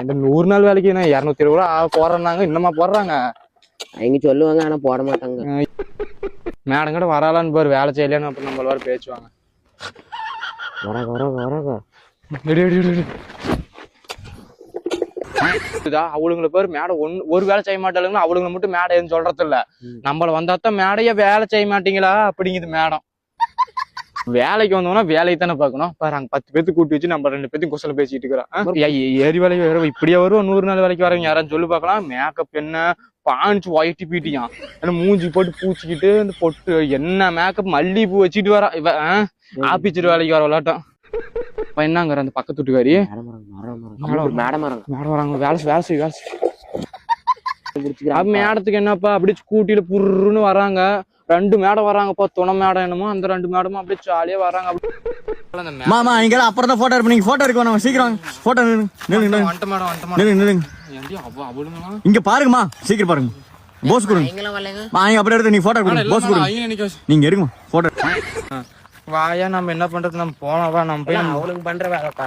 இந்த 100 நாள் வேலைக்கு 220 ரூபா போடுறாங்க, இன்னமா போடுறாங்க. அவங்க சொல்லுவாங்க, ஆனா போட மாட்டாங்க. மேடம் கூட வராலான்னு பாரு, வேலை செய்யலன்னு அப்புறம் நம்மள வர பேச்சுவாங்க. அவளுங்களை பேர் மேடம் ஒரு வேலை செய்ய மாட்டாளுங்கன்னா அவளுங்களை மட்டும் மேடம் எதுவும் சொல்றது இல்ல. நம்மள வந்தாத்தான் மேடையே வேலை செய்ய மாட்டீங்களா அப்படிங்குது மேடம். வேலைக்கு வந்தோம்னா வேலையை தானே பாக்கணும். பாரு அங்க 10 பேத்து கூட்டி வச்சு நம்ம 2 பேத்தையும் குசல பேசிட்டு இருக்கிறோம். ஏறி வேலைக்கு வேற இப்படியே வரும். 100 நாள் வேலைக்கு வரவங்க யாரான்னு சொல்லி பாக்கலாம். மேக்கப் என்ன பாஞ்சு ஒயிட்டி பீட்டியான், மூஞ்சி போட்டு பூச்சிக்கிட்டு இந்த பொட்டு என்ன மேக்கப் மல்லிகைப்பூ வச்சுட்டு வரா இவ. ஆபீச்சர் வேலைக்கு வர விளாட்டம். இப்ப என்னங்கிற அந்த பக்கத்து வீட்டுக்காரி மேடம் வராங்க. வேலை வேலை செய்ய வேலை மேடத்துக்கு என்னப்பா அப்படி ஸ்கூட்டில புருன்னு வராங்க. 2 மேடம் வராங்கப்பா, துணை மேடம் என்னமோ. அந்த 2 மேடமும் அப்படியே ஜாலியா வராங்க. மாமா நீங்க அப்புறம் தான் போட்டோ எடுப்பீங்க. போட்டோ எடுக்க சீக்கிரம் போட்டோ இங்க பாருங்கம்மா, சீக்கிரம் பாருங்க. போஸ் கொடுங்க அப்படியே எடுத்து நீங்க போட்டோ கொடுங்க. போஸ் கொடுங்க, நீங்க எடுங்க போட்டோ. வாயா நம்ம என்ன பண்றது, நம்ம போனவா நம்ம போய் அவளுக்கு பண்ற வேலைப்பா.